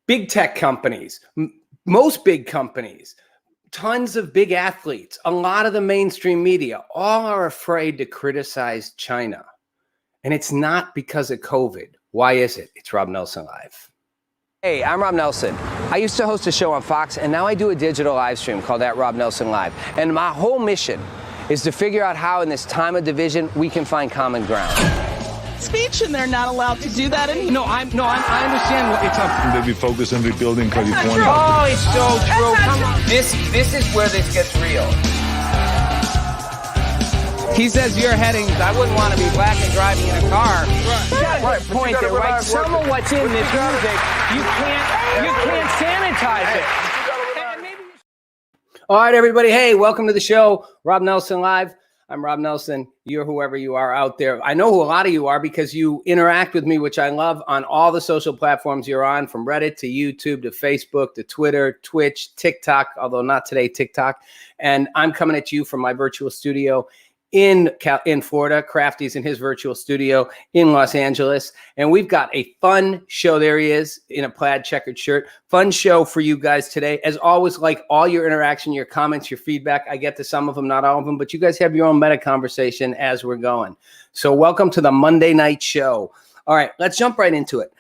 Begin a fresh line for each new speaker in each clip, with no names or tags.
big tech companies, most big companies, tons of big athletes, a lot of the mainstream media, all are afraid to criticize China. And it's not because of COVID. Why is it? It's Rob Nelson Live. Hey, I'm Rob Nelson. I used to host a show on Fox, and now I do a digital live stream called Rob Nelson Live. And my whole mission is to figure out how in this time of division we can find common ground.
Speech, and they're not allowed to do that anymore.
I understand what it's up.
They be focused on rebuilding California.
Oh, it's so true. Come on. This is where this gets real.
He says you're heading.
I wouldn't want to be black and driving in a car.
Right.
You got a point there, right? Some of what's in this music, you can't sanitize it. All right, everybody. Hey, welcome to the show, Rob Nelson Live. I'm Rob Nelson. You're whoever you are out there. I know who a lot of you are because you interact with me, which I love, on all the social platforms you're on, from Reddit to YouTube to Facebook to Twitter, Twitch, TikTok, although not today, TikTok. And I'm coming at you from my virtual studio in Florida. Crafty's in his virtual studio in Los Angeles. And we've got a fun show. There he is in a plaid checkered shirt. Fun show for you guys today. As always, like all your interaction, your comments, your feedback, I get to some of them, not all of them, but you guys have your own meta conversation as we're going. So welcome to the Monday night show. All right, let's jump right into it.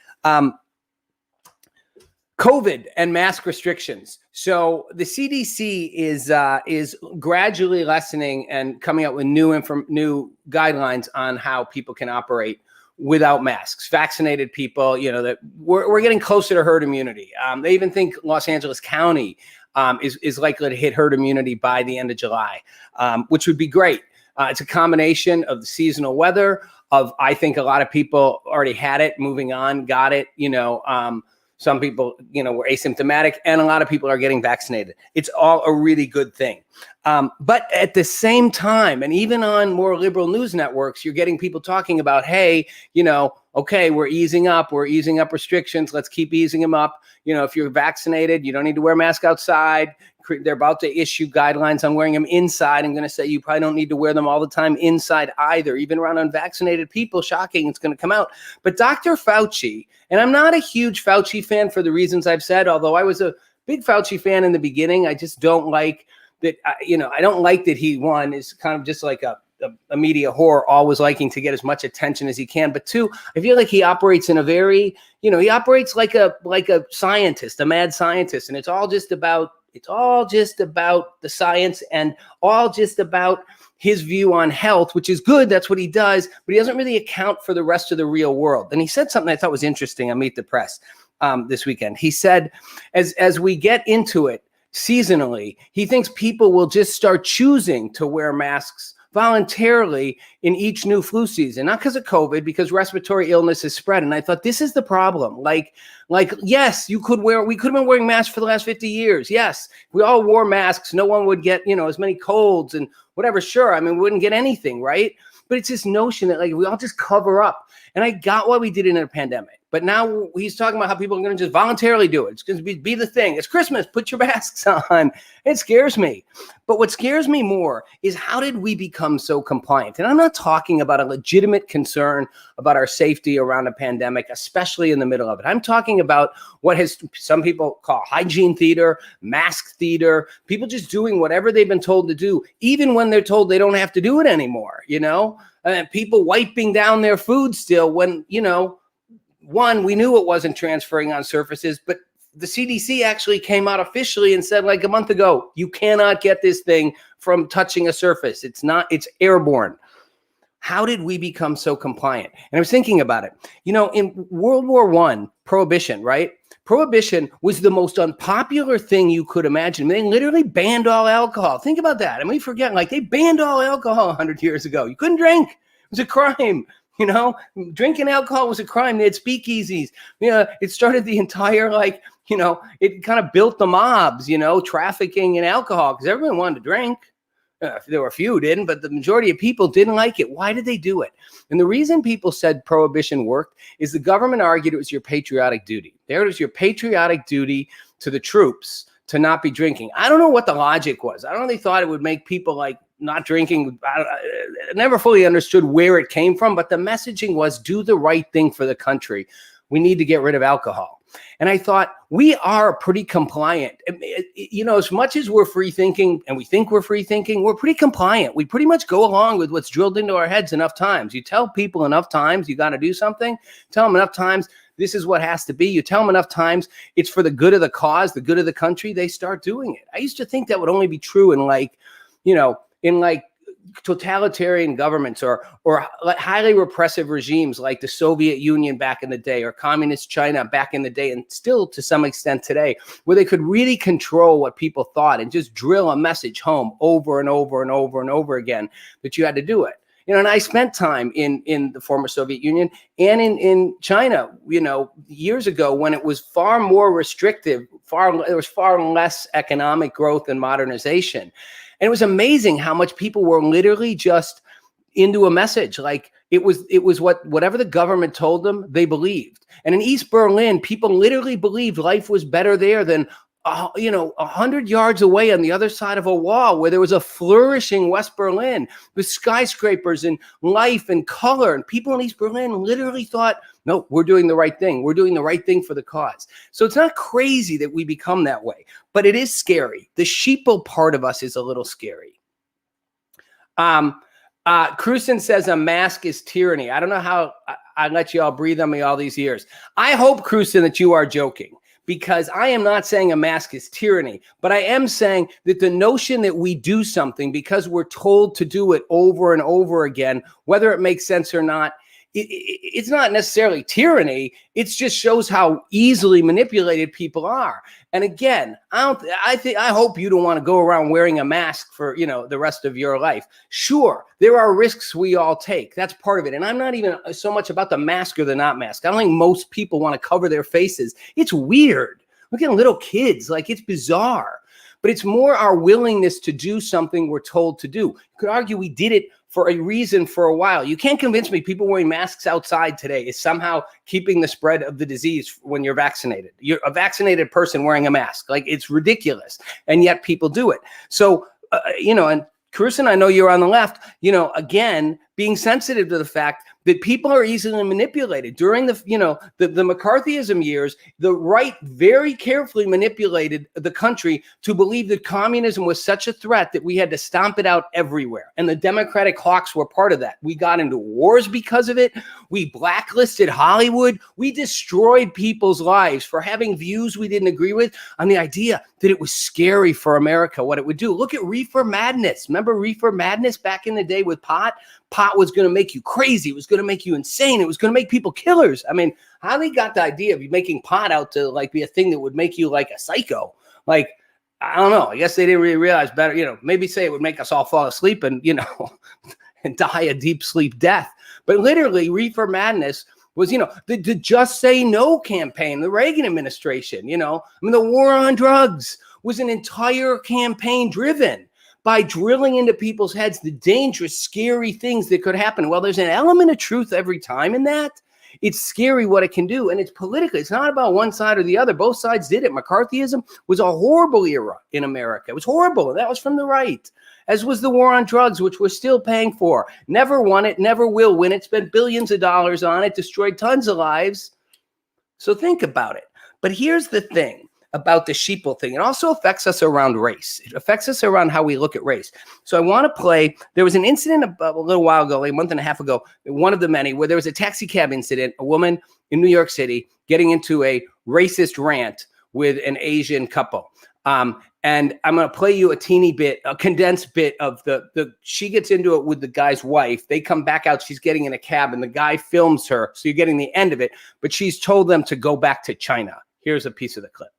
COVID and mask restrictions. So the CDC is gradually lessening and coming out with new guidelines on how people can operate without masks. Vaccinated people, that we're getting closer to herd immunity. They even think Los Angeles County is likely to hit herd immunity by the end of July, which would be great. It's a combination of the seasonal weather, of I think a lot of people already had it, moving on, got it, some people, were asymptomatic, and a lot of people are getting vaccinated. It's all a really good thing. But at the same time, and even on more liberal news networks, you're getting people talking about, hey, okay, we're easing up restrictions. Let's keep easing them up. If you're vaccinated, you don't need to wear a mask outside. They're about to issue guidelines on wearing them inside. I'm going to say you probably don't need to wear them all the time inside either, even around unvaccinated people. Shocking, it's going to come out. But Dr. Fauci, and I'm not a huge Fauci fan for the reasons I've said, although I was a big Fauci fan in the beginning. I just don't like that, I don't like that he, one, is kind of just like a media whore, always liking to get as much attention as he can. But two, I feel like he operates in a very, he operates like a scientist, a mad scientist. And it's all just about the science and all just about his view on health, which is good. That's what he does, but he doesn't really account for the rest of the real world. And he said something I thought was interesting on Meet the Press this weekend. He said, as we get into it seasonally, he thinks people will just start choosing to wear masks voluntarily in each new flu season, not because of COVID, because respiratory illness is spread. And I thought, this is the problem. Like, yes, we could have been wearing masks for the last 50 years. Yes, we all wore masks. No one would get, as many colds and whatever. Sure. I mean, we wouldn't get anything, right? But it's this notion that we all just cover up. And I got why we did it in a pandemic. But now he's talking about how people are going to just voluntarily do it. It's going to be the thing. It's Christmas. Put your masks on. It scares me. But what scares me more is, how did we become so compliant? And I'm not talking about a legitimate concern about our safety around a pandemic, especially in the middle of it. I'm talking about what some people call hygiene theater, mask theater, people just doing whatever they've been told to do, even when they're told they don't have to do it anymore, and people wiping down their food still when, one, we knew it wasn't transferring on surfaces, but the CDC actually came out officially and said a month ago, you cannot get this thing from touching a surface. It's airborne. How did we become so compliant? And I was thinking about it. In World War I, prohibition, right? Prohibition was the most unpopular thing you could imagine. They literally banned all alcohol. Think about that. And we forget, they banned all alcohol 100 years ago. You couldn't drink. It was a crime. Drinking alcohol was a crime. They had speakeasies. It started the entire, it kind of built the mobs, trafficking in alcohol, because everyone wanted to drink. There were a few who didn't, but the majority of people didn't like it. Why did they do it? And the reason people said prohibition worked is the government argued it was your patriotic duty. There it is, your patriotic duty to the troops to not be drinking. I don't know what the logic was. I don't know, they thought it would make people not drinking. I never fully understood where it came from, but the messaging was, do the right thing for the country. we need to get rid of alcohol. And I thought, we are pretty compliant. You know, as much as we're free thinking and we think we're free thinking, we're pretty compliant. We pretty much go along with what's drilled into our heads enough times. You tell people enough times you got to do something, tell them enough times this is what has to be. You tell them enough times it's for the good of the cause, the good of the country, they start doing it. I used to think that would only be true in like, you know, in like totalitarian governments or like highly repressive regimes like the Soviet Union back in the day or communist China back in the day, and still to some extent today, where they could really control what people thought and just drill a message home over and over and over and over again, that you had to do it. You know, and I spent time in the former Soviet Union and in China, you know, years ago when it was far more restrictive, there was far less economic growth and modernization. And it was amazing how much people were literally just into a message. Like it was whatever the government told them, they believed. And in East Berlin, people literally believed life was better there than 100 yards away on the other side of a wall where there was a flourishing West Berlin with skyscrapers and life and color. And people in East Berlin literally thought, no, we're doing the right thing. We're doing the right thing for the cause. So it's not crazy that we become that way, but it is scary. The sheeple part of us is a little scary. Cruzen says a mask is tyranny. I don't know how I let you all breathe on me all these years. I hope, Cruzen, that you are joking, because I am not saying a mask is tyranny, but I am saying that the notion that we do something because we're told to do it over and over again, whether it makes sense or not, it's not necessarily tyranny. It just shows how easily manipulated people are. And again, I hope you don't want to go around wearing a mask for, you know, the rest of your life. Sure, there are risks we all take. That's part of it. And I'm not even so much about the mask or the not mask. I don't think most people want to cover their faces. It's weird. Look at little kids. Like, it's bizarre. But it's more our willingness to do something we're told to do. You could argue we did it for a reason for a while. You can't convince me people wearing masks outside today is somehow keeping the spread of the disease when you're vaccinated. You're a vaccinated person wearing a mask. Like, it's ridiculous. And yet people do it. So, and Cruzen, I know you're on the left, again, being sensitive to the fact that people are easily manipulated. During the McCarthyism years, the right very carefully manipulated the country to believe that communism was such a threat that we had to stomp it out everywhere. And the Democratic hawks were part of that. We got into wars because of it. We blacklisted Hollywood. We destroyed people's lives for having views we didn't agree with on the idea that it was scary for America, what it would do. Look at Reefer Madness. Remember Reefer Madness back in the day with pot? Pot was going to make you crazy. It was going to make you insane. It was going to make people killers. I mean, how they got the idea of making pot out to like be a thing that would make you like a psycho? Like, I don't know. I guess they didn't really realize better, maybe say it would make us all fall asleep and, and die a deep sleep death. But literally Reefer Madness was, the Just Say No campaign, the Reagan administration, the war on drugs was an entire campaign driven by drilling into people's heads the dangerous, scary things that could happen. Well, there's an element of truth every time in that. It's scary what it can do, and it's political. It's not about one side or the other. Both sides did it. McCarthyism was a horrible era in America. It was horrible, and that was from the right, as was the war on drugs, which we're still paying for. Never won it, never will win it, spent billions of dollars on it, destroyed tons of lives. So think about it. But here's the thing about the sheeple thing. It also affects us around race. It affects us around how we look at race. So I want to play, there was an incident a little while ago, like a month and a half ago, one of the many, where there was a taxi cab incident, a woman in New York City getting into a racist rant with an Asian couple. And I'm going to play you a teeny bit, a condensed bit of she gets into it with the guy's wife. They come back out. She's getting in a cab and the guy films her. So you're getting the end of it, but she's told them to go back to China. Here's a piece of the clip.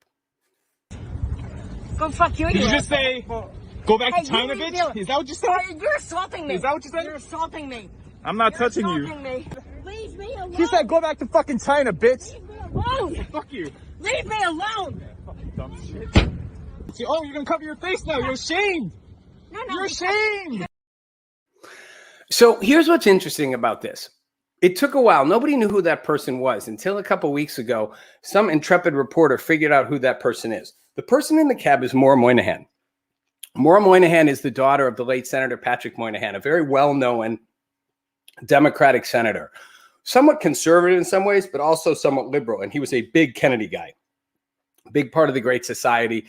Go fuck you.
Did you just say, go back to China, bitch? Is that what you said?
You're assaulting me.
Is that what you said?
You're assaulting me.
I'm not touching you.
Me. Leave me alone.
She said, go back to fucking China, bitch.
Leave me alone.
Fuck you.
Leave me alone.
Fucking dumb shit. See, oh, you're gonna cover your face now. You're ashamed.
No.
You're ashamed.
So here's what's interesting about this. It took a while. Nobody knew who that person was until a couple weeks ago. Some intrepid reporter figured out who that person is. The person in the cab is Maura Moynihan. Maura Moynihan is the daughter of the late Senator Patrick Moynihan, a very well-known Democratic senator somewhat conservative in some ways, but also somewhat liberal. And he was a big Kennedy guy, big part of the Great Society,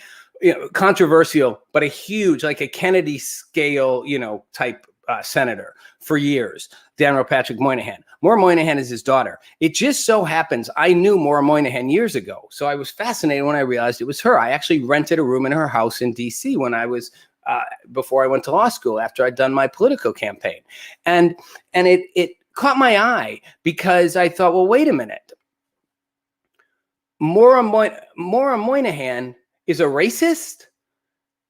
controversial, but a huge, like a Kennedy scale, type senator for years, Daniel Patrick Moynihan. Maura Moynihan is his daughter. It just so happens I knew Maura Moynihan years ago. So I was fascinated when I realized it was her. I actually rented a room in her house in DC when I was before I went to law school, after I'd done my political campaign. And it caught my eye because I thought, well, wait a minute. Maura Moynihan is a racist?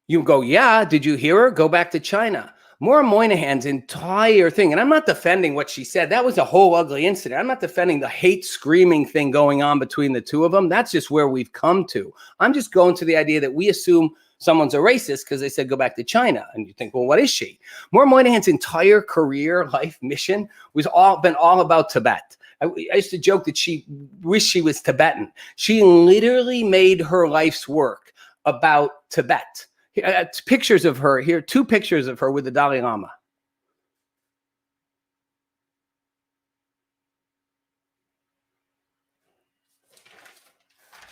You go, yeah, did you hear her? Go back to China. Maura Moynihan's entire thing, and I'm not defending what she said. That was a whole ugly incident. I'm not defending the hate screaming thing going on between the two of them. That's just where we've come to. I'm just going to the idea that we assume someone's a racist because they said go back to China. And you think, well, what is she? Maura Moynihan's entire career, life, mission was all about Tibet. I used to joke that she wished she was Tibetan. She literally made her life's work about Tibet. Pictures of her here, 2 pictures of her with the Dalai Lama.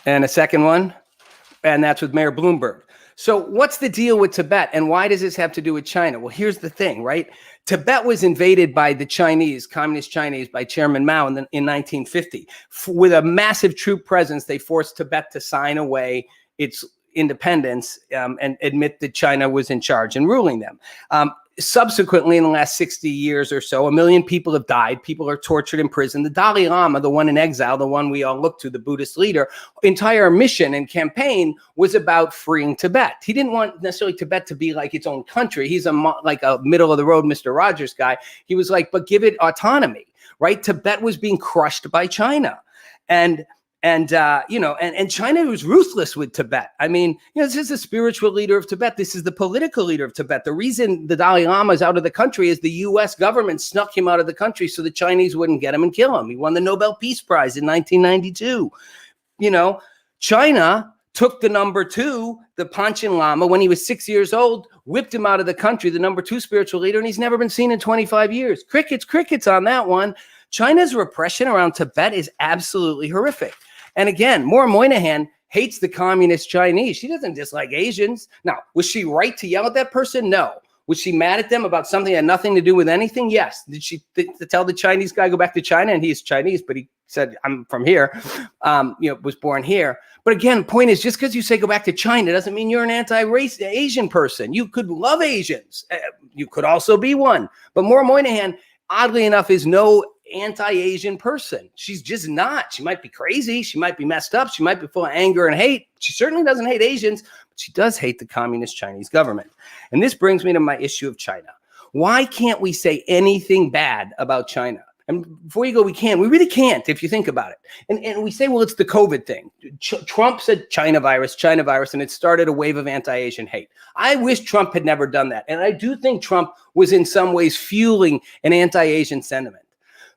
And a second one, and that's with Mayor Bloomberg. So what's the deal with Tibet, and why does this have to do with China? Well, here's the thing, right? Tibet was invaded by the Chinese, Communist Chinese, by Chairman Mao in 1950. With a massive troop presence, they forced Tibet to sign away its independence and admit that China was in charge and ruling them. Subsequently, in the last 60 years or so, 1 million people have died. People are tortured in prison. The Dalai Lama, the one in exile, the one we all look to, the Buddhist leader, entire mission and campaign was about freeing Tibet. He didn't want necessarily Tibet to be like its own country. He's like a middle of the road Mr. Rogers guy. He was like, but give it autonomy, right? Tibet was being crushed by China. And China was ruthless with Tibet. I mean, this is the spiritual leader of Tibet. This is the political leader of Tibet. The reason the Dalai Lama is out of the country is the U.S. government snuck him out of the country so the Chinese wouldn't get him and kill him. He won the Nobel Peace Prize in 1992. China took the number 2, the Panchen Lama, when he was 6 years old, whipped him out of the country, the number 2 spiritual leader, and he's never been seen in 25 years. Crickets on that one. China's repression around Tibet is absolutely horrific. And again, Maura Moynihan hates the communist Chinese. She doesn't dislike Asians. Now, was she right to yell at that person? No. Was she mad at them about something that had nothing to do with anything? Yes. Did she tell the Chinese guy go back to China? And he's Chinese, but he said, I'm from here, was born here. But again, point is, just because you say go back to China doesn't mean you're an anti-race Asian person. You could love Asians. You could also be one. But Maura Moynihan, oddly enough, is no anti-Asian person. She's just not. She might be crazy. She might be messed up. She might be full of anger and hate. She certainly doesn't hate Asians, but she does hate the communist Chinese government. And this brings me to my issue of China. Why can't we say anything bad about China? And before you go, we really can't, if you think about it. And we say, well, it's the COVID thing. Trump said China virus, and it started a wave of anti-Asian hate. I wish Trump had never done that. And I do think Trump was in some ways fueling an anti-Asian sentiment.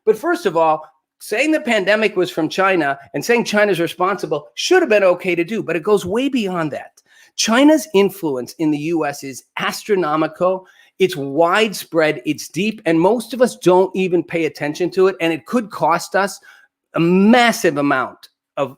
But first of all, saying the pandemic was from China and saying China's responsible should have been okay to do, but it goes way beyond that. China's influence in the U.S. is astronomical. It's widespread, it's deep, and most of us don't even pay attention to it, and it could cost us a massive amount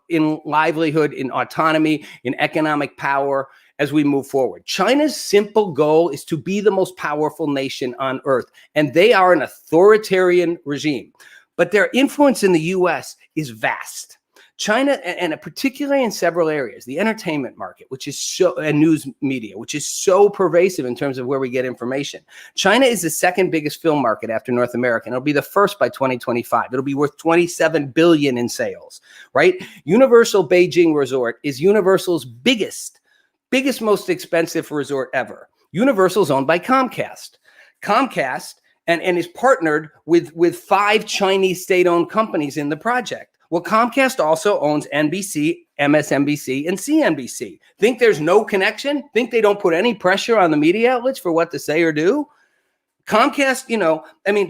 in livelihood, in autonomy, in economic power as we move forward. China's simple goal is to be the most powerful nation on earth, and they are an authoritarian regime. But their influence in the U.S. is vast. China, and particularly in several areas, the entertainment market, which is and news media, which is so pervasive in terms of where we get information. China is the second biggest film market after North America, and it'll be the first by 2025. It'll be worth $27 billion in sales, right? Universal Beijing Resort is Universal's biggest, most expensive resort ever. Universal's owned by Comcast. Comcast and is partnered with 5 Chinese state-owned companies in the project. Well, Comcast also owns NBC, MSNBC, and CNBC. Think there's no connection? Think they don't put any pressure on the media outlets for what to say or do? Comcast,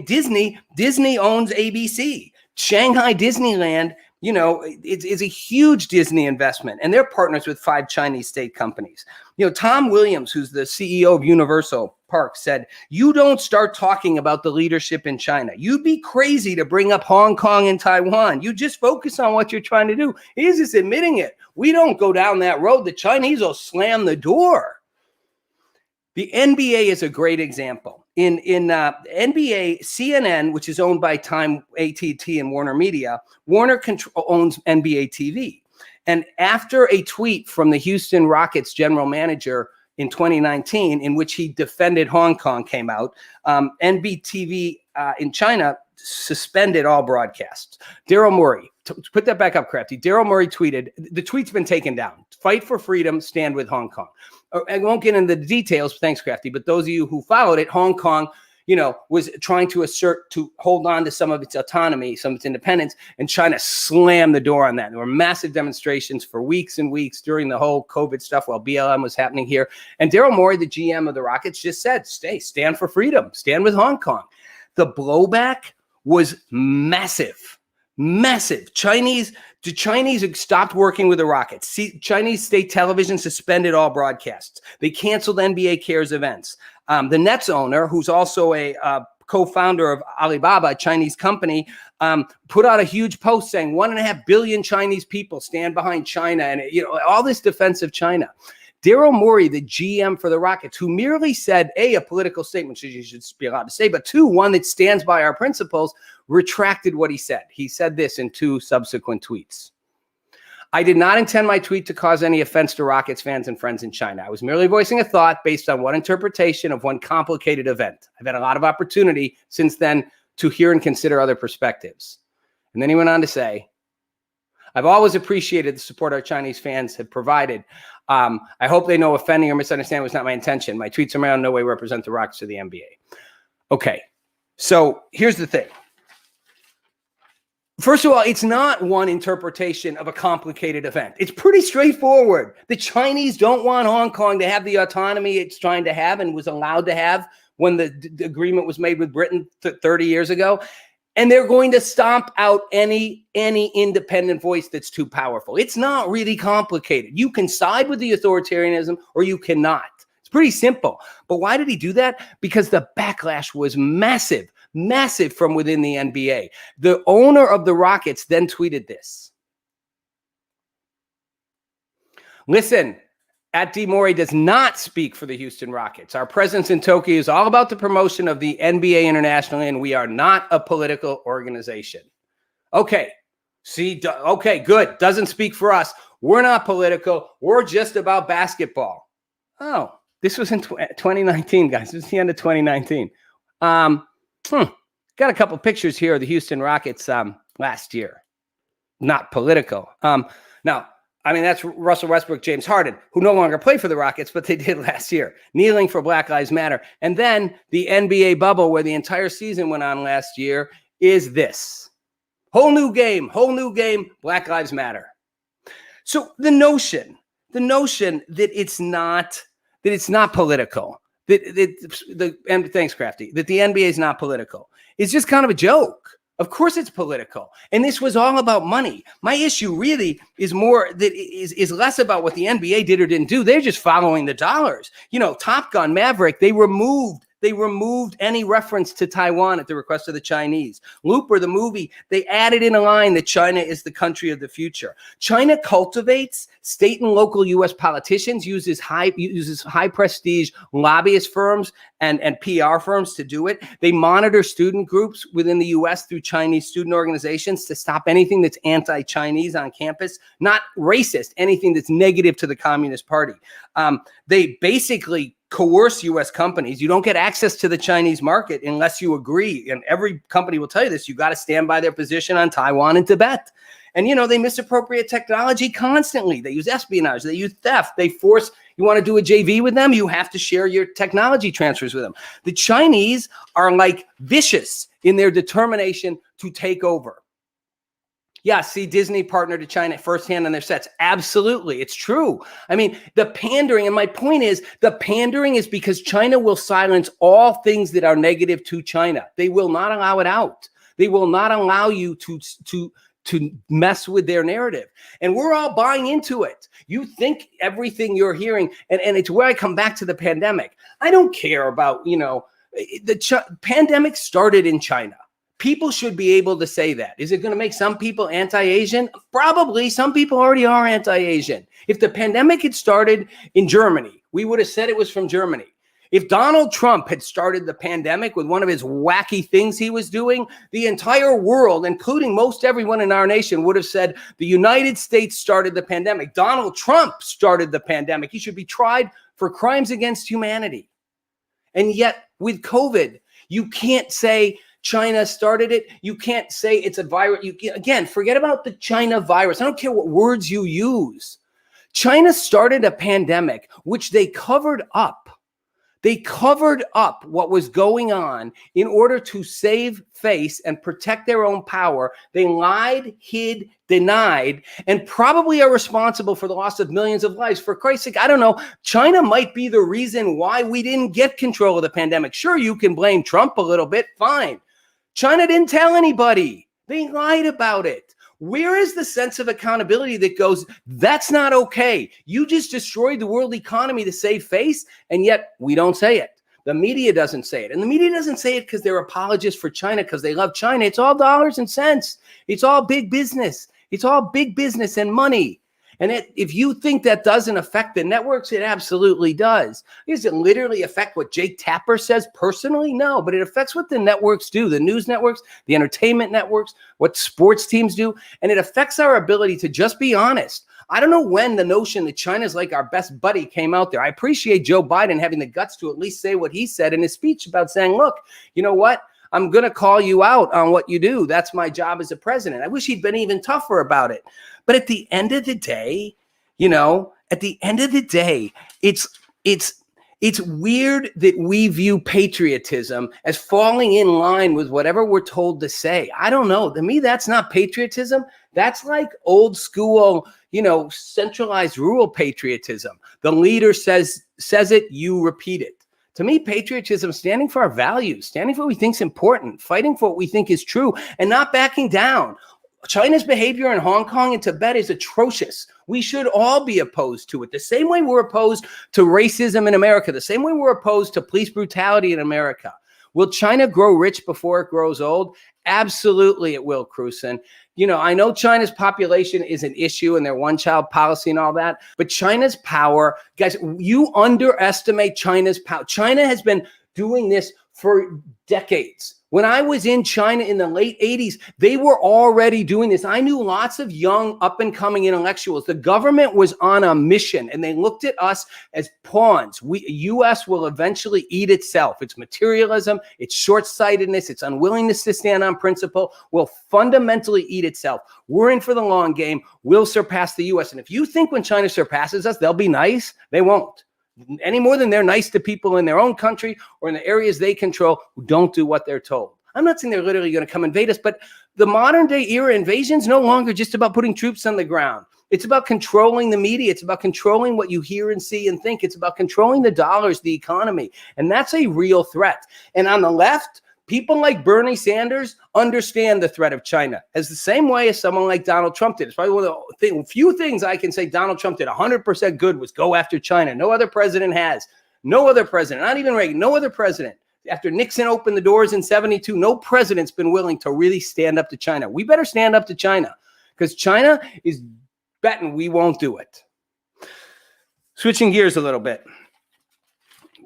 Disney owns ABC. Shanghai Disneyland, You know, it's a huge Disney investment, and they're partners with 5 Chinese state companies. You know, Tom Williams, who's the CEO of Universal Parks, said, "You don't start talking about the leadership in China. You'd be crazy to bring up Hong Kong and Taiwan. You just focus on what you're trying to do." He's just admitting it. We don't go down that road. The Chinese will slam the door. The NBA is a great example. In NBA, CNN, which is owned by Time, AT&T, and Warner Media, Warner owns NBA TV. And after a tweet from the Houston Rockets general manager in 2019, in which he defended Hong Kong, came out, NBTV in China suspended all broadcasts. Daryl Morey, put that back up, Crafty. Daryl Morey tweeted, the tweet's been taken down. "Fight for freedom, stand with Hong Kong." I won't get into the details, thanks, Crafty, but those of you who followed it, Hong Kong, you know, was trying to hold on to some of its autonomy, some of its independence, and China slammed the door on that. There were massive demonstrations for weeks and weeks during the whole COVID stuff while BLM was happening here. And Daryl Morey, the GM of the Rockets, just said, stand for freedom, stand with Hong Kong. The blowback was massive. Massive. The Chinese stopped working with the Rockets. Chinese state television suspended all broadcasts. They canceled NBA Cares events. The Nets owner, who's also a co-founder of Alibaba, a Chinese company, put out a huge post saying 1.5 billion Chinese people stand behind China, and all this defense of China. Daryl Morey, the GM for the Rockets, who merely said, A, a political statement, which you should be allowed to say, but 2, one that stands by our principles, retracted what he said. He said this in 2 subsequent tweets. "I did not intend my tweet to cause any offense to Rockets fans and friends in China. I was merely voicing a thought based on one interpretation of one complicated event. I've had a lot of opportunity since then to hear and consider other perspectives." And then he went on to say, "I've always appreciated the support our Chinese fans have provided. I hope they know offending or misunderstanding was not my intention. My tweets in no way represent the Rockets or the NBA." Okay, so here's the thing. First of all, it's not one interpretation of a complicated event. It's pretty straightforward. The Chinese don't want Hong Kong to have the autonomy it's trying to have and was allowed to have when the agreement was made with Britain 30 years ago. And they're going to stomp out any independent voice that's too powerful. It's not really complicated. You can side with the authoritarianism or you cannot. It's pretty simple. But why did he do that? Because the backlash was massive from within the NBA. The owner of the Rockets then tweeted this. "Listen, @D Morey does not speak for the Houston Rockets. Our presence in Tokyo is all about the promotion of the NBA internationally, and we are not a political organization." Okay, okay, good. Doesn't speak for us. We're not political. We're just about basketball. Oh, this was in 2019, guys. This is the end of 2019. Got a couple pictures here of the Houston Rockets last year. Not political. Now, I mean, that's Russell Westbrook, James Harden, who no longer play for the Rockets, but they did last year, kneeling for Black Lives Matter. And then the NBA bubble, where the entire season went on last year, is this. Whole new game, Black Lives Matter. So the notion that it's not political, and thanks, Crafty, that the NBA is not political, is just kind of a joke. Of course it's political. And this was all about money. My issue really is less about what the NBA did or didn't do. They're just following the dollars. Top Gun, Maverick, they removed any reference to Taiwan at the request of the Chinese. Looper, the movie, they added in a line that China is the country of the future. China cultivates state and local U.S. politicians, uses high prestige lobbyist firms and PR firms to do it. They monitor student groups within the U.S. through Chinese student organizations to stop anything that's anti-Chinese on campus, not racist, anything that's negative to the Communist Party. They basically coerce U.S. companies. You don't get access to the Chinese market unless you agree. And every company will tell you this. You got to stand by their position on Taiwan and Tibet. And, they misappropriate technology constantly. They use espionage. They use theft. They force, you want to do a JV with them, you have to share your technology transfers with them. The Chinese are like vicious in their determination to take over. Yeah, see, Disney partnered to China firsthand on their sets. Absolutely, it's true. I mean, the pandering, and my point is, the pandering is because China will silence all things that are negative to China. They will not allow it out. They will not allow you to to mess with their narrative. And we're all buying into it. You think everything you're hearing, and it's where I come back to the pandemic. I don't care about, the pandemic started in China. People should be able to say that. Is it going to make some people anti-Asian? Probably. Some people already are anti-Asian. If the pandemic had started in Germany, we would have said it was from Germany. If Donald Trump had started the pandemic with one of his wacky things he was doing, the entire world, including most everyone in our nation, would have said the United States started the pandemic. Donald Trump started the pandemic. He should be tried for crimes against humanity. And yet with COVID, you can't say China started it. You can't say it's a virus. Again, forget about the China virus. I don't care what words you use. China started a pandemic, which they covered up. They covered up what was going on in order to save face and protect their own power. They lied, hid, denied, and probably are responsible for the loss of millions of lives. For Christ's sake, I don't know. China might be the reason why we didn't get control of the pandemic. Sure, you can blame Trump a little bit. Fine. China didn't tell anybody. They lied about it. Where is the sense of accountability that goes, that's not okay? You just destroyed the world economy to save face, and yet we don't say it. The media doesn't say it. And the media doesn't say it because they're apologists for China, because they love China. It's all dollars and cents. It's all big business. It's all big business and money. And if you think that doesn't affect the networks, it absolutely does. Does it literally affect what Jake Tapper says personally? No, but it affects what the networks do, the news networks, the entertainment networks, what sports teams do. And it affects our ability to just be honest. I don't know when the notion that China's like our best buddy came out there. I appreciate Joe Biden having the guts to at least say what he said in his speech about saying, look, you know what? I'm going to call you out on what you do. That's my job as a president. I wish he'd been even tougher about it. But at the end of the day, it's weird that we view patriotism as falling in line with whatever we're told to say. I don't know. To me, that's not patriotism. That's like old school, centralized rural patriotism. The leader says it, you repeat it. To me, patriotism is standing for our values, standing for what we think is important, fighting for what we think is true, and not backing down. China's behavior in Hong Kong and Tibet is atrocious. We should all be opposed to it. The same way we're opposed to racism in America, the same way we're opposed to police brutality in America. Will China grow rich before it grows old? Absolutely it will, Cruzen. I know China's population is an issue and their one-child policy and all that, but China's power, guys, you underestimate China's power. China has been doing this for decades. When I was in China in the late 80s, they were already doing this. I knew lots of young up-and-coming intellectuals. The government was on a mission, and they looked at us as pawns. U.S. will eventually eat itself. Its materialism, its short-sightedness, its unwillingness to stand on principle will fundamentally eat itself. We're in for the long game. We'll surpass the U.S. And if you think when China surpasses us, they'll be nice, they won't. Any more than they're nice to people in their own country or in the areas they control who don't do what they're told. I'm not saying they're literally going to come invade us, but the modern day era invasion is no longer just about putting troops on the ground. It's about controlling the media. It's about controlling what you hear and see and think. It's about controlling the dollars, the economy. And that's a real threat. And on the left, people like Bernie Sanders understand the threat of China as the same way as someone like Donald Trump did. It's probably one of the few things I can say Donald Trump did 100% good was go after China. No other president has. No other president, not even Reagan, no other president. After Nixon opened the doors in 72, no president's been willing to really stand up to China. We better stand up to China because China is betting we won't do it. Switching gears a little bit.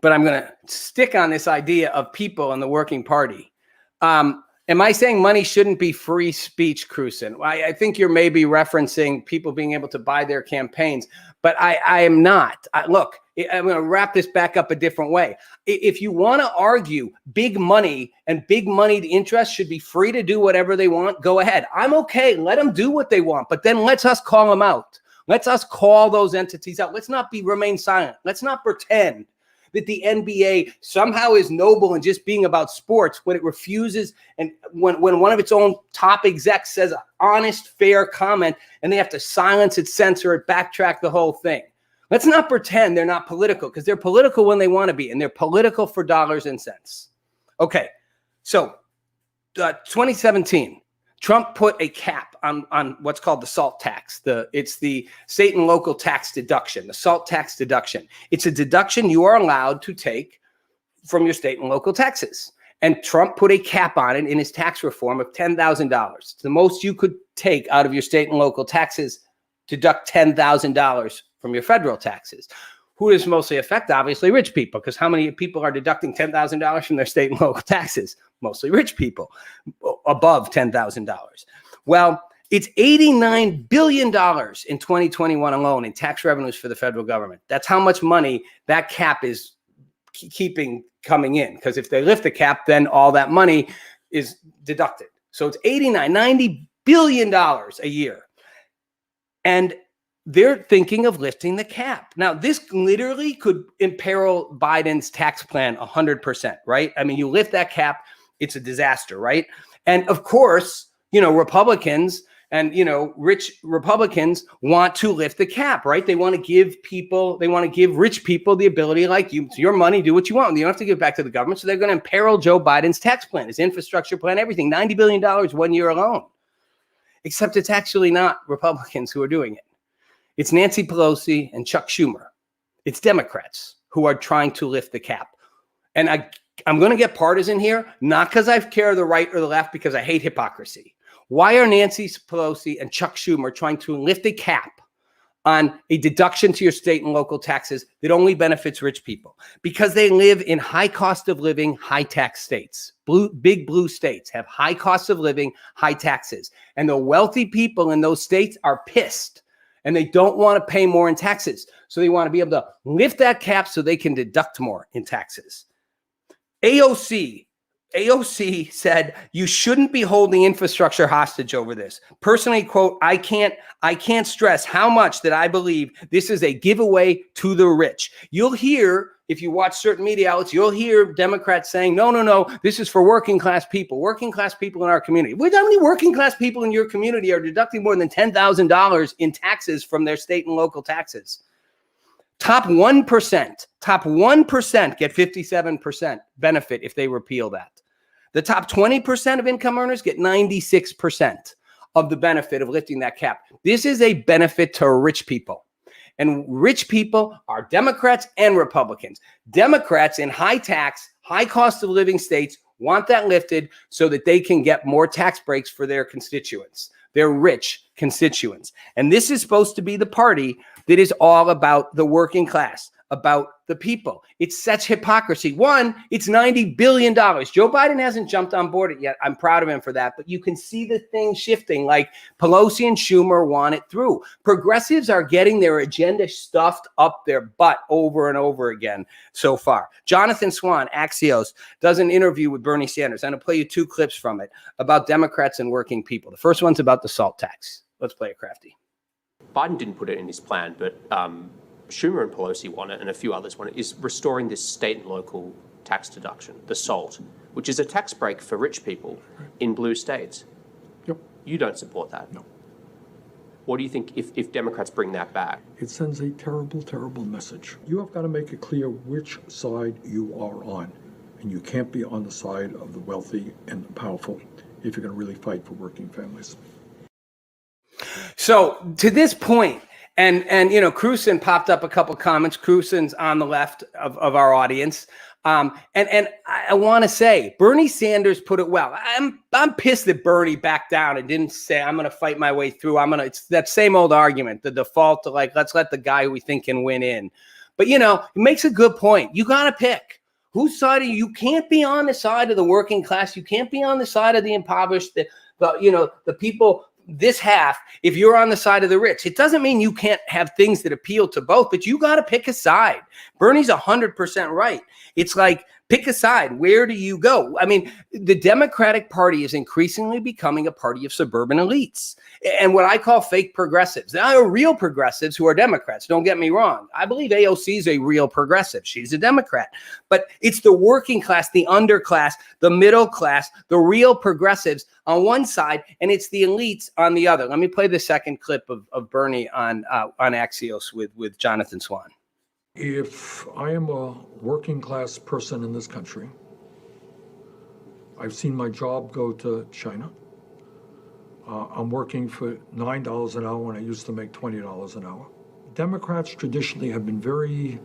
But I'm going to stick on this idea of people in the working party. Am I saying money shouldn't be free speech, Cruzen? I think you're maybe referencing people being able to buy their campaigns, but I am not. Look, I'm going to wrap this back up a different way. If you want to argue big money and big moneyed interests should be free to do whatever they want, go ahead. I'm okay. Let them do what they want, but then let's us call them out. Let's us call those entities out. Let's not remain silent. Let's not pretend that the NBA somehow is noble and just being about sports when it refuses and when one of its own top execs says an honest, fair comment and they have to silence it, censor it, backtrack the whole thing. Let's not pretend they're not political because they're political when they want to be and they're political for dollars and cents. Okay, so 2017, Trump put a cap on what's called the SALT tax. It's the state and local tax deduction, the SALT tax deduction. It's a deduction you are allowed to take from your state and local taxes. And Trump put a cap on it in his tax reform of $10,000. It's the most you could take out of your state and local taxes, deduct $10,000 from your federal taxes. Who does mostly affect? Obviously, rich people, because how many people are deducting $10,000 from their state and local taxes? Mostly rich people, above $10,000. Well, it's $89 billion in 2021 alone in tax revenues for the federal government. That's how much money that cap is keeping coming in, because if they lift the cap, then all that money is deducted. So it's $90 billion a year. And they're thinking of lifting the cap. Now, this literally could imperil Biden's tax plan 100%, right? I mean, you lift that cap, it's a disaster, right? And of course, Republicans and, rich Republicans want to lift the cap, right? They want to give rich people the ability, like you, it's your money, do what you want. You don't have to give it back to the government. So they're going to imperil Joe Biden's tax plan, his infrastructure plan, everything, $90 billion 1 year alone. Except it's actually not Republicans who are doing it. It's Nancy Pelosi and Chuck Schumer. It's Democrats who are trying to lift the cap. And I'm going to get partisan here, not because I care the right or the left, because I hate hypocrisy. Why are Nancy Pelosi and Chuck Schumer trying to lift a cap on a deduction to your state and local taxes that only benefits rich people? Because they live in high cost of living, high tax states. Big blue states have high cost of living, high taxes. And the wealthy people in those states are pissed. And they don't want to pay more in taxes. So they want to be able to lift that cap so they can deduct more in taxes. AOC said you shouldn't be holding infrastructure hostage over this. Personally, quote, I can't stress how much that I believe this is a giveaway to the rich. You'll hear, if you watch certain media outlets, you'll hear Democrats saying, no, this is for working class people in our community. How many working class people in your community are deducting more than $10,000 in taxes from their state and local taxes? Top 1% get 57% benefit if they repeal that. The top 20% of income earners get 96% of the benefit of lifting that cap. This is a benefit to rich people. And rich people are Democrats and Republicans. Democrats in high tax, high cost of living states want that lifted so that they can get more tax breaks for their constituents, their rich constituents. And this is supposed to be the party that is all about the working class, about the people. It's such hypocrisy. One, it's $90 billion. Joe Biden hasn't jumped on board it yet. I'm proud of him for that. But you can see the thing shifting, like Pelosi and Schumer want it through. Progressives are getting their agenda stuffed up their butt over and over again so far. Jonathan Swan, Axios, does an interview with Bernie Sanders. I'm going to play you 2 clips from it about Democrats and working people. The first one's about the SALT tax. Let's play it, Crafty.
Biden didn't put it in his plan, but Schumer and Pelosi want it, and a few others want it, is restoring this state and local tax deduction, the SALT, which is a tax break for rich people in blue states.
Yep.
You don't support that?
No.
What do you think if Democrats bring that back?
It sends a terrible, terrible message. You have got to make it clear which side you are on. And you can't be on the side of the wealthy and the powerful if you're going to really fight for working families.
So to this point, and Cruzen popped up a couple comments. Cruzen's on the left of our audience. And I want to say Bernie Sanders put it well. I'm pissed that Bernie backed down and didn't say, I'm going to fight my way through. It's that same old argument, the default to let's let the guy who we think can win in. But, it makes a good point. You got to pick whose side are you. You can't be on the side of the working class. You can't be on the side of the impoverished, the people, this half, if you're on the side of the rich. It doesn't mean you can't have things that appeal to both, but you got to pick a side. Bernie's 100% right. It's like, pick a side. Where do you go? I mean, the Democratic Party is increasingly becoming a party of suburban elites and what I call fake progressives. There are real progressives who are Democrats. Don't get me wrong. I believe AOC is a real progressive. She's a Democrat. But it's the working class, the underclass, the middle class, the real progressives on one side, and it's the elites on the other. Let me play the second clip of Bernie on Axios with Jonathan Swan.
If I am a working class person in this country, I've seen my job go to China. I'm working for $9 an hour when I used to make $20 an hour. Democrats traditionally have been very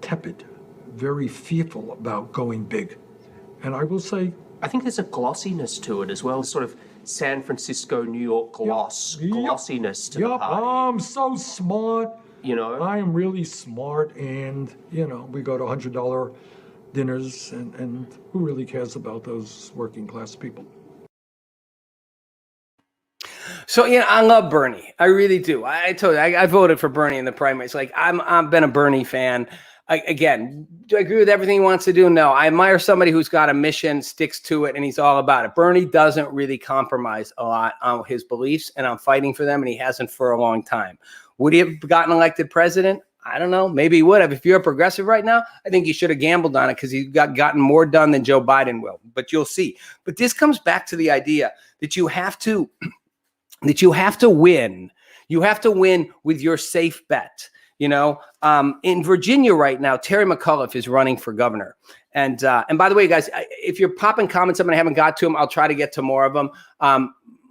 tepid, very fearful about going big. And I will say,
I think there's a glossiness to it as well, sort of San Francisco, New York glossiness to the party.
I'm so smart.
You know,
I am really smart, and, we go to $100 dinners, and who really cares about those working class people?
So, I love Bernie. I really do. I told you, I voted for Bernie in the primaries. Like, I've been a Bernie fan. Again, do I agree with everything he wants to do? No. I admire somebody who's got a mission, sticks to it, and he's all about it. Bernie doesn't really compromise a lot on his beliefs, and I'm fighting for them, and he hasn't for a long time. Would he have gotten elected president? I don't know. Maybe he would have. If you're a progressive right now, I think you should have gambled on it because he gotten more done than Joe Biden will. But you'll see. But this comes back to the idea that you have to win. You have to win with your safe bet. In Virginia right now, Terry McAuliffe is running for governor. And by the way, guys, if you're popping comments up and I haven't got to them, I'll try to get to more of them.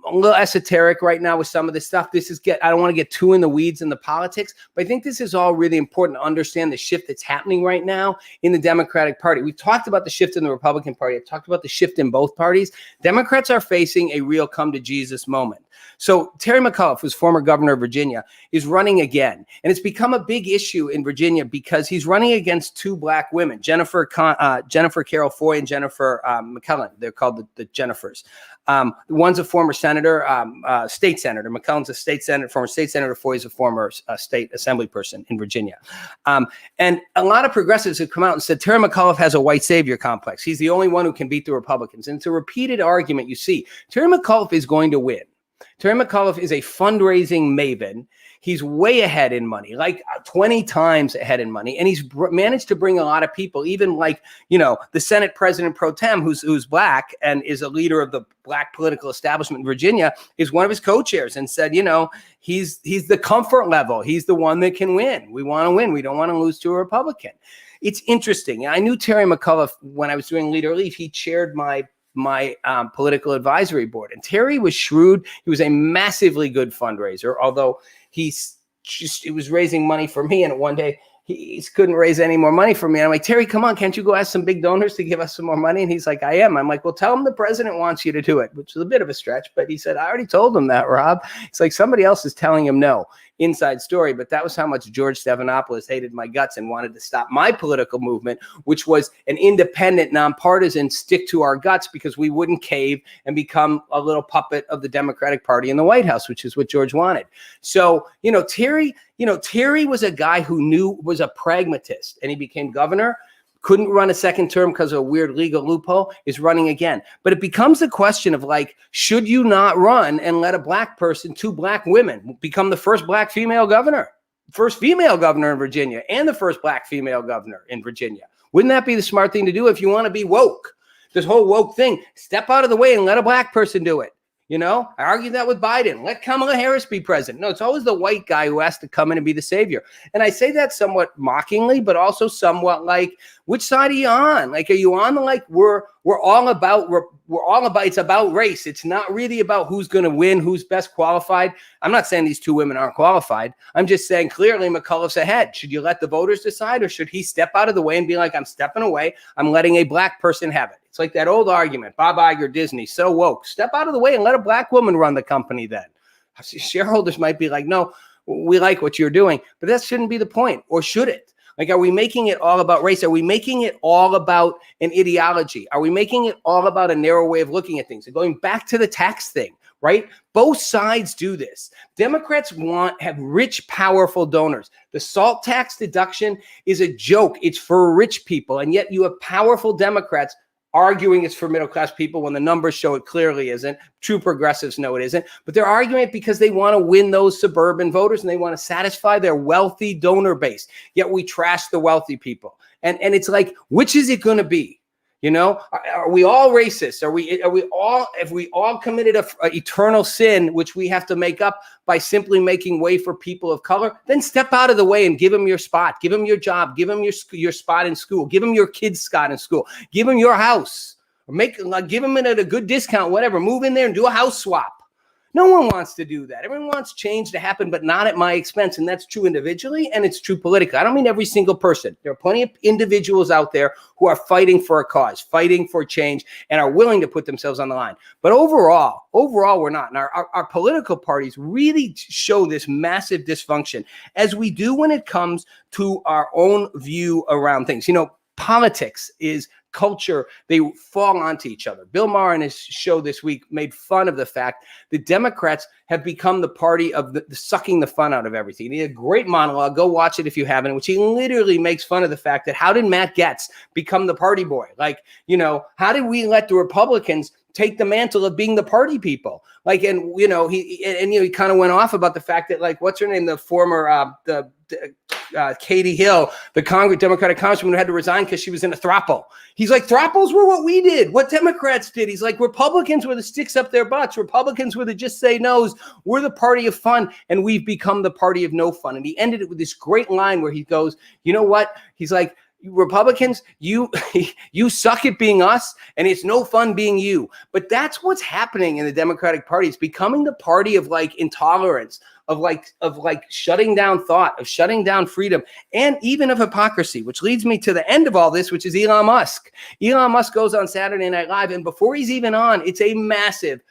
A little esoteric right now with some of this stuff. I don't want to get too in the weeds in the politics, but I think this is all really important to understand the shift that's happening right now in the Democratic Party. We've talked about the shift in the Republican Party. I've talked about the shift in both parties. Democrats are facing a real come to Jesus moment. So Terry McAuliffe, who's former governor of Virginia, is running again. And it's become a big issue in Virginia because he's running against two black women, Jennifer Carroll Foy and Jennifer McClellan. They're called the Jennifers. One's a former senator, state senator. McClellan's a state senator, former state senator. Foy is a former state assembly person in Virginia. And a lot of progressives have come out and said Terry McAuliffe has a white savior complex. He's the only one who can beat the Republicans. And it's a repeated argument you see. Terry McAuliffe is going to win. Terry McAuliffe is a fundraising maven. He's way ahead in money, like 20 times ahead in money. And he's managed to bring a lot of people, even like, the Senate President Pro Tem, who's black and is a leader of the black political establishment in Virginia, is one of his co-chairs and said, he's the comfort level. He's the one that can win. We want to win. We don't want to lose to a Republican. It's interesting. I knew Terry McAuliffe when I was doing Lead or Leave. He chaired my political advisory board. And Terry was shrewd. He was a massively good fundraiser, although he was raising money for me. And one day he couldn't raise any more money for me. And I'm like, Terry, come on, can't you go ask some big donors to give us some more money? And he's like, I am. I'm like, well, tell him the president wants you to do it, which is a bit of a stretch. But he said, I already told him that, Rob. It's like somebody else is telling him no. Inside story, but that was how much George Stephanopoulos hated my guts and wanted to stop my political movement, which was an independent, nonpartisan, stick to our guts because we wouldn't cave and become a little puppet of the Democratic Party in the White House, which is what George wanted. So, Terry was a guy who was a pragmatist, and he became governor. Couldn't run a second term because of a weird legal loophole, is running again. But it becomes a question of like, should you not run and let a black person, two black women, become the first black female governor, first female governor in Virginia, and the first black female governor in Virginia? Wouldn't that be the smart thing to do if you want to be woke? This whole woke thing, step out of the way and let a black person do it. I argued that with Biden. Let Kamala Harris be president. No, it's always the white guy who has to come in and be the savior. And I say that somewhat mockingly, but also somewhat like, which side are you on? Like, are you on the, like, we're all about, it's about race. It's not really about who's going to win, who's best qualified. I'm not saying these two women aren't qualified. I'm just saying clearly McAuliffe's ahead. Should you let the voters decide, or should he step out of the way and be like, I'm stepping away. I'm letting a black person have it. It's like that old argument, Bob Iger, Disney, so woke. Step out of the way and let a black woman run the company then. Shareholders might be like, no, we like what you're doing, but that shouldn't be the point, or should it? Like, are we making it all about race? Are we making it all about an ideology? Are we making it all about a narrow way of looking at things? And going back to the tax thing, right? Both sides do this. Democrats have rich, powerful donors. The SALT tax deduction is a joke. It's for rich people. And yet you have powerful Democrats arguing it's for middle-class people when the numbers show it clearly isn't. True progressives know it isn't. But they're arguing it because they want to win those suburban voters and they want to satisfy their wealthy donor base. Yet we trash the wealthy people. And it's like, which is it going to be? Are we all racist? Have we all committed a eternal sin, which we have to make up by simply making way for people of color? Then step out of the way and give them your spot, give them your job, give them your spot in school, give them your kid's spot in school, give them your house. or give them it at a good discount, whatever. Move in there and do a house swap. No one wants to do that. Everyone wants change to happen, but not at my expense. And that's true individually, and it's true politically. I don't mean every single person. There are plenty of individuals out there who are fighting for a cause, fighting for change, and are willing to put themselves on the line. But overall, we're not. And our political parties really show this massive dysfunction, as we do when it comes to our own view around things. Politics is culture. They fall onto each other. Bill Maher in his show this week made fun of the fact that Democrats have become the party of the sucking the fun out of everything. He had a great monologue. Go watch it if you haven't, in which he literally makes fun of the fact that how did Matt Gaetz become the party boy? How did we let the Republicans take the mantle of being the party people? He kind of went off about the fact that, what's her name? The former, Katie Hill, the Democratic congresswoman who had to resign because she was in a throuple. He's like, throuples were what we did, what Democrats did. He's like, Republicans were the sticks up their butts. Republicans were the just say no's. We're the party of fun, and we've become the party of no fun. And he ended it with this great line where he goes, you know what? He's like, Republicans, you suck at being us, and it's no fun being you. But that's what's happening in the Democratic Party. It's becoming the party of intolerance, of shutting down thought, of shutting down freedom, and even of hypocrisy, which leads me to the end of all this, which is Elon Musk. Elon Musk goes on Saturday Night Live, and before he's even on, it's a massive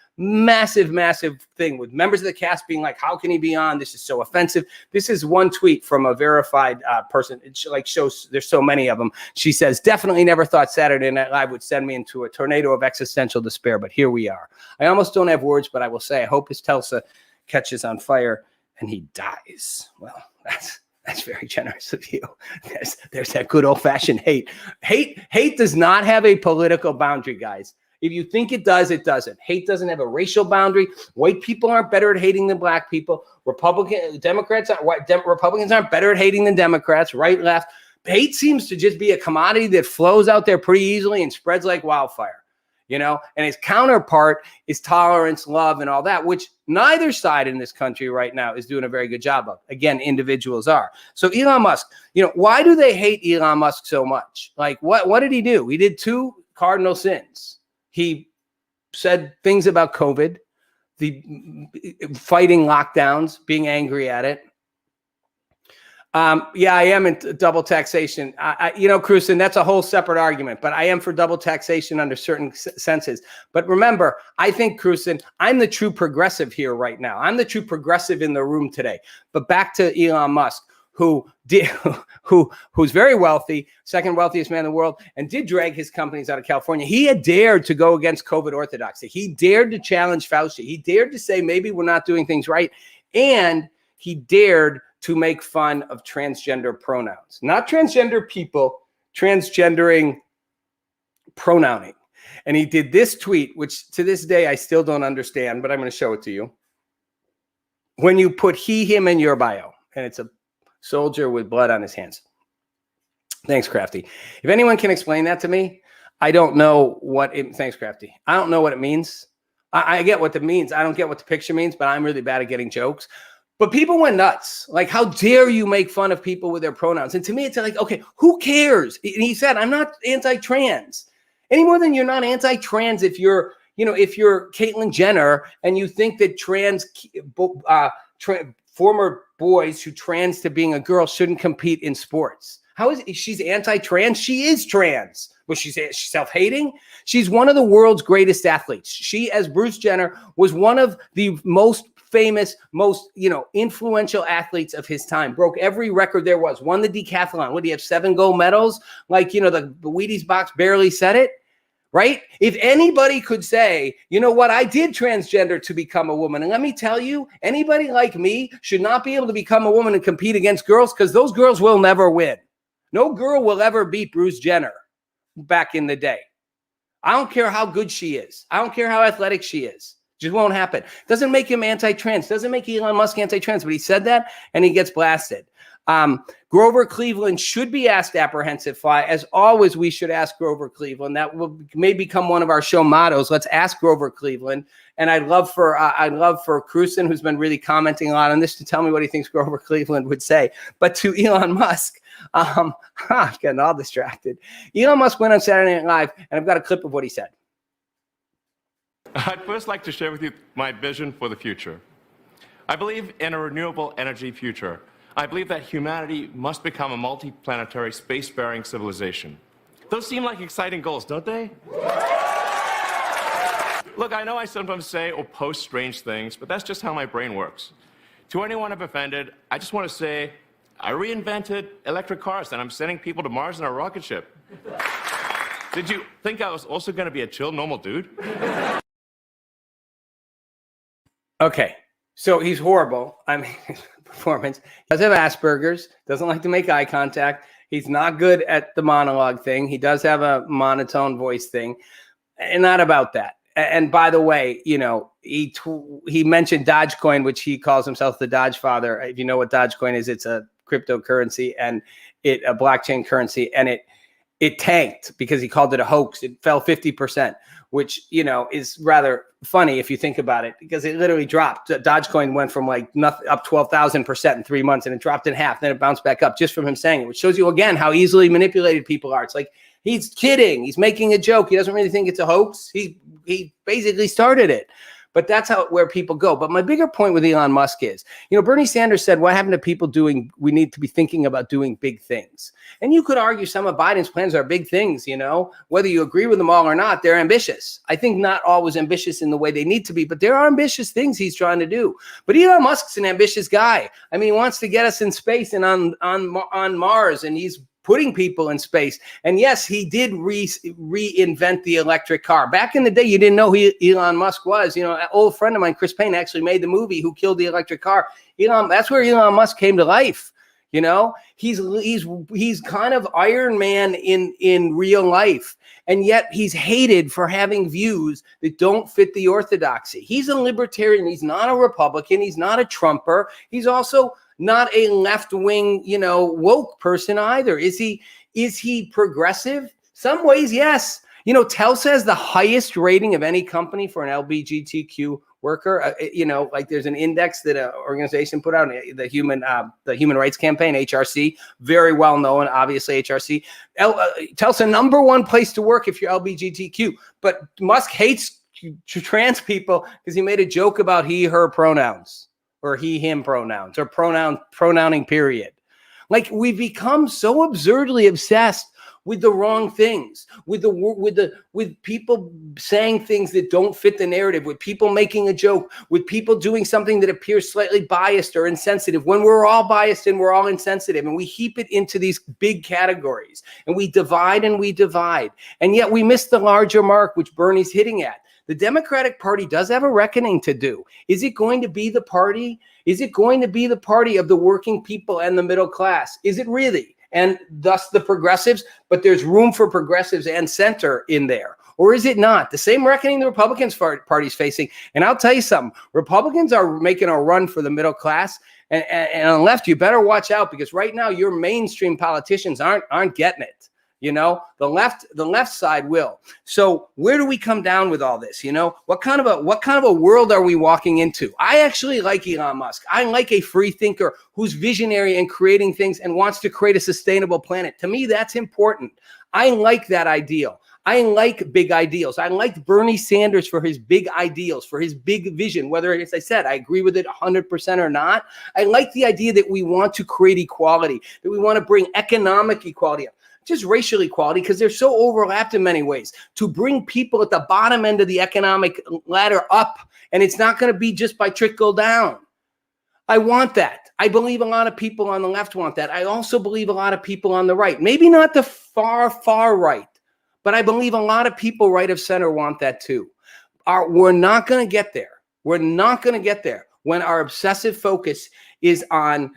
thing with members of the cast being like, how can he be on? This is so offensive. This is one tweet from a verified person. It shows there's so many of them. She says, definitely never thought Saturday Night Live would send me into a tornado of existential despair, but here we are. I almost don't have words, but I will say, I hope his Tulsa catches on fire and he dies. Well, that's very generous of you. There's that good old-fashioned hate. Hate does not have a political boundary, guys. If you think it does, it doesn't. Hate doesn't have a racial boundary. White people aren't better at hating than black people. Republicans aren't better at hating than Democrats, right, left. Hate seems to just be a commodity that flows out there pretty easily and spreads like wildfire. And his counterpart is tolerance, love, and all that, which neither side in this country right now is doing a very good job of. Again, individuals are. So Elon Musk, why do they hate Elon Musk so much? What did he do? He did two cardinal sins. He said things about COVID, the fighting lockdowns, being angry at it. I am in double taxation. Krusen, that's a whole separate argument, but I am for double taxation under certain senses. But remember, I think, Krusen, I'm the true progressive here right now. I'm the true progressive in the room today. But back to Elon Musk, who's very wealthy, second wealthiest man in the world, and did drag his companies out of California. He had dared to go against COVID orthodoxy. He dared to challenge Fauci. He dared to say maybe we're not doing things right. And he dared to make fun of transgender pronouns. Not transgender people, transgendering pronouning. And he did this tweet, which to this day I still don't understand, but I'm going to show it to you. When you put he, him in your bio, and it's a soldier with blood on his hands. Thanks, Crafty. If anyone can explain that to me, I don't know what it, thanks, Crafty. I don't know what it means. I get what it means. I don't get what the picture means, but I'm really bad at getting jokes. But people went nuts. How dare you make fun of people with their pronouns? And to me, it's like, okay, who cares? And he said, I'm not anti-trans any more than you're not anti-trans if you're Caitlyn Jenner and you think that former boys who trans to being a girl shouldn't compete in sports. How is she's anti-trans? She is trans. Was she self-hating? She's one of the world's greatest athletes. She, as Bruce Jenner, was one of the most famous, most influential athletes of his time. Broke every record there was. Won the decathlon. What do you have? 7 gold medals? The Wheaties box barely said it. Right? If anybody could say, you know what, I did transgender to become a woman. And let me tell you, anybody like me should not be able to become a woman and compete against girls because those girls will never win. No girl will ever beat Bruce Jenner back in the day. I don't care how good she is. I don't care how athletic she is. Just won't happen. Doesn't make him anti-trans. Doesn't make Elon Musk anti-trans, but he said that and he gets blasted. Grover Cleveland should be asked apprehensive fly. As always, we should ask Grover Cleveland. That may become one of our show mottos. Let's ask Grover Cleveland. And I'd love for Krusen, who's been really commenting a lot on this, to tell me what he thinks Grover Cleveland would say. But to Elon Musk, I'm getting all distracted. Elon Musk went on Saturday Night Live, and I've got a clip of what he said.
I'd first like to share with you my vision for the future. I believe in a renewable energy future. I believe that humanity must become a multi-planetary space-faring civilization. Those seem like exciting goals, don't they? Look, I know I sometimes say or post strange things, but that's just how my brain works. To anyone I've offended, I just want to say I reinvented electric cars and I'm sending people to Mars in a rocket ship. Did you think I was also going to be a chill, normal dude?
Okay, so he's horrible. I mean, his performance. He does have Asperger's, doesn't like to make eye contact. He's not good at the monologue thing. He does have a monotone voice thing, and not about that. And by the way, you know, he mentioned Dogecoin, which he calls himself the Dodge father. If you know what Dogecoin is, it's a cryptocurrency and a blockchain currency, and it tanked because he called it a hoax. It fell 50%, which, you know, is rather funny if you think about it, because it literally dropped. Dogecoin went from like nothing up 12,000% in 3 months, and it dropped in half. Then it bounced back up just from him saying it, which shows you again how easily manipulated people are. It's like he's kidding. He's making a joke. He doesn't really think it's a hoax. He basically started it. But that's where people go. But my bigger point with Elon Musk is, you know, Bernie Sanders said, what happened to people we need to be thinking about doing big things. And you could argue some of Biden's plans are big things, you know, whether you agree with them all or not, they're ambitious. I think not always ambitious in the way they need to be, but there are ambitious things he's trying to do. But Elon Musk's an ambitious guy. I mean, he wants to get us in space and on Mars, and he's putting people in space. And yes, he did reinvent the electric car. Back in the day, you didn't know who Elon Musk was. You know, an old friend of mine, Chris Payne, actually made the movie Who Killed the Electric Car. That's where Elon Musk came to life. You know, he's kind of Iron Man in real life. And yet he's hated for having views that don't fit the orthodoxy. He's a libertarian. He's not a Republican. He's not a Trumper. He's also not a left-wing, you know, woke person either. Is he progressive? Some ways, yes. You know, Telsa has the highest rating of any company for an LGBTQ worker. You know, like there's an index that an organization put out, the Human Rights Campaign, HRC, very well known, obviously HRC. Telsa, number one place to work if you're LGBTQ. But Musk hates trans people because he made a joke about he, her pronouns, or he, him pronouns, or pronouncing period. Like, we've become so absurdly obsessed with the wrong things, with people saying things that don't fit the narrative, with people making a joke, with people doing something that appears slightly biased or insensitive, when we're all biased and we're all insensitive, and we heap it into these big categories, and we divide, and yet we miss the larger mark, which Bernie's hitting at. The Democratic Party does have a reckoning to do. Is it going to be the party? Is it going to be the party of the working people and the middle class? Is it really? And thus the progressives, but there's room for progressives and center in there. Or is it not? The same reckoning the Republicans party's facing. And I'll tell you something, Republicans are making a run for the middle class. And on the left, you better watch out, because right now your mainstream politicians aren't getting it. You know, the left side will. So where do we come down with all this? You know, what kind of a world are we walking into? I actually like Elon Musk. I like a free thinker who's visionary and creating things and wants to create a sustainable planet. To me, that's important. I like that ideal. I like big ideals. I like Bernie Sanders for his big ideals, for his big vision, whether, as I said, I agree with it 100% or not. I like the idea that we want to create equality, that we want to bring economic equality up. Just racial equality, because they're so overlapped in many ways, to bring people at the bottom end of the economic ladder up. And it's not going to be just by trickle down. I want that. I believe a lot of people on the left want that. I also believe a lot of people on the right, maybe not the far, far right, but I believe a lot of people right of center want that too. We're not going to get there. We're not going to get there when our obsessive focus is on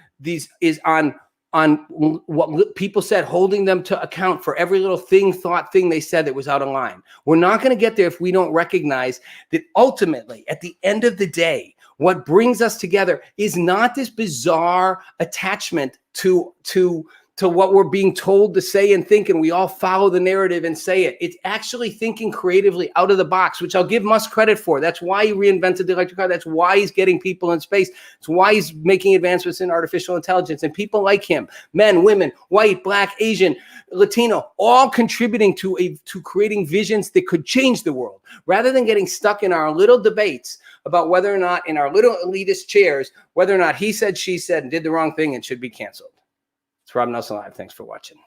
what people said, holding them to account for every little thought they said that was out of line. We're not going to get there if we don't recognize that ultimately, at the end of the day, what brings us together is not this bizarre attachment to to what we're being told to say and think, and we all follow the narrative and say it. It's actually thinking creatively out of the box, which I'll give Musk credit for. That's why he reinvented the electric car. That's why he's getting people in space. It's why he's making advancements in artificial intelligence. And people like him, men, women, white, black, Asian, Latino, all contributing to creating visions that could change the world, rather than getting stuck in our little debates about whether or not, in our little elitist chairs, whether or not he said, she said, and did the wrong thing and should be canceled. It's Rob Nelson Live. Thanks for watching.